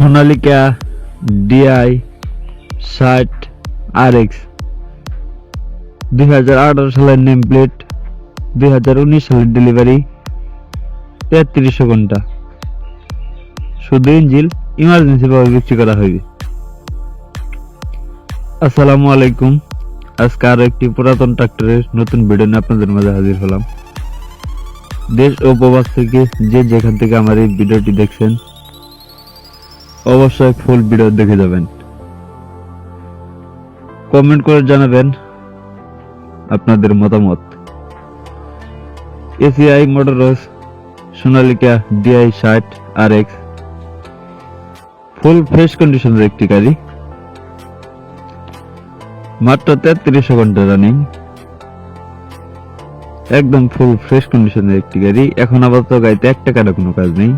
Sonalika DI 60 RX 2018 সালের name plate, 2019 সালের delivery, 3300 ঘন্টা। শুধু ইঞ্জিন ইমার্জেন্সি ভাবে বিক্রি করা হয়েছে। আসসালামু আলাইকুম। আজকে আরো একটি পুরাতন ট্রাক্টরের নতুন ভিডিও নিয়ে আপনাদের মাঝে হাজির হলাম। দেশ ও প্রবাস থেকে যে যেখান থেকে আমার এই ভিডিওটি দেখছেন, অবশ্যই ফুল ভিডিও দেখে যাবেন। কমেন্ট করে জানাবেন আপনাদের মতামত। ACI motors Sonalika DI 60 RX full fresh কন্ডিশনের একটি গাড়ি, মাত্র 3300 ঘন্টা রানিং, একদম ফুল ফ্রেশ কন্ডিশনের একটি গাড়ি। এখন আপাতত গাড়িতে 1 টাকার কোনো কাজ নেই।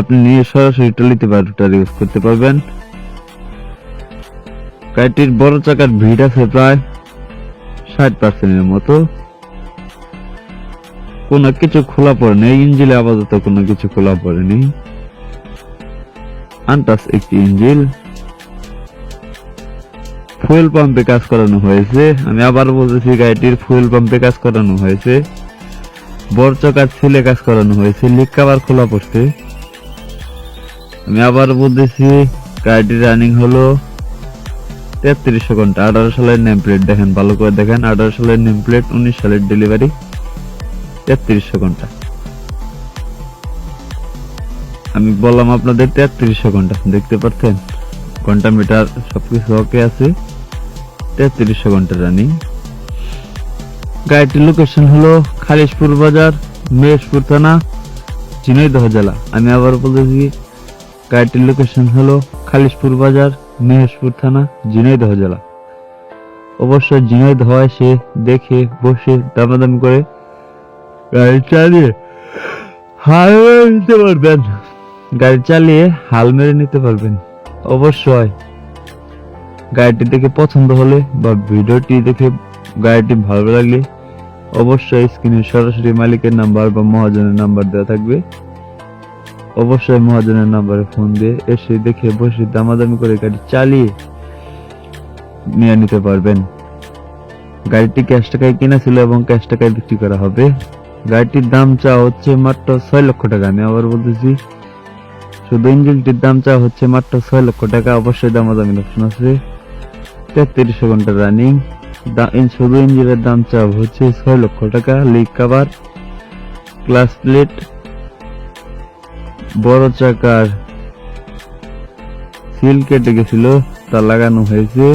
আপনি নিয়ে সরাসরি টলিতে বা রুটার ইউজ করতে পারবেন। গাড়িটির বড় চাকার ভিড় আছে প্রায় 60% মতো। কোনো কিছু খোলা পড়ে নেই, ইঞ্জিনে আপাতত কোনো কিছু খোলা পড়ে নেই। আনটাচ একটি ইঞ্জিন। ফুয়েল পাম্পে কাজ করানো হয়েছে। আমি আবার বলতেছি, গাড়িটির ফুয়েল পাম্পে কাজ করানো হয়েছে। বড় চাকার ছিলে কাজ করানো হয়েছে, লিক কভার খোলা পড়ছে। আমি আবার বলতেছি, গাড়িটির রানিং হলো 3300 ঘন্টা। 18 সালের নেম প্লেট দেখেন, ভালো করে দেখেন। 18 সালের নেম প্লেট, 19 সালের ডেলিভারি, 3300 ঘন্টা। আমি বললাম আপনাদের 3300 ঘন্টা, দেখতে পাচ্ছেন ঘন্টা মিটার সবকিছু ওকে আছে। 3300 ঘন্টা রানিং। গাড়িটির লোকেশন হলো খালিশপুর বাজার, মেহেশপুর থানা, ঝিনাইদহ জেলা। আমি আবার বলতেছি, গাড়িটির লোকেশন হলো খালিশপুর বাজার, মেহেশপুর থানা, ঝিনাইদহ জেলা। অবশ্যই ঝিনাইদহ এসে দেখে বসে দামাদামি করে গাড়ি চালিয়ে হাল মেরে নিতে পারবেন। গাড়ি চালিয়ে হাল মেরে নিতে পারবেন। অবশ্যই গাড়িটি দেখে পছন্দ হলে বা ভিডিওটি দেখে গাড়িটি ভালো লাগলে অবশ্যই স্ক্রিনে সরাসরি মালিকের নাম্বার বা মহাজনের নাম্বার দেওয়া থাকবে। অবশ্যই মহাজনের নাম্বারে ফোন দিয়ে এসে দেখে বসে দামাদামি করে গাড়ি চালিয়ে নিয়ে নিতে পারবেন। গাড়িটি ক্যাশ টাকায় কেনা ছিল এবং ক্যাশ টাকায় বিক্রি করা হবে। গাড়িটির দাম চা হচ্ছে মাত্র 6 লক্ষ টাকা। আমি আবার বলতেছি, শুধু ইঞ্জিনটির দাম চা হচ্ছে মাত্র 6 লক্ষ টাকা। অবশ্যই দামাদামি অপশন আছে। 3300 ঘন্টা রানিং। শুধু ইঞ্জিনের দাম চা হচ্ছে 6 লক্ষ টাকা। লিক কভার, ক্লাস প্লেট, বড় চাকার সিল কেটে গেছিল, তা লাগানো হয়েছে।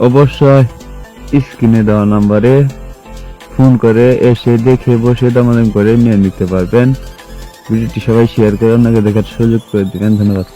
অবশ্যই স্ক্রিনে দেওয়া নাম্বারে ফোন করে এসে দেখে বসে দামাদামি করে নিয়ে নিতে পারবেন। ভিডিওটি সবাই শেয়ার করে অন্যকে দেখার সুযোগ করে দিবেন। ধন্যবাদ।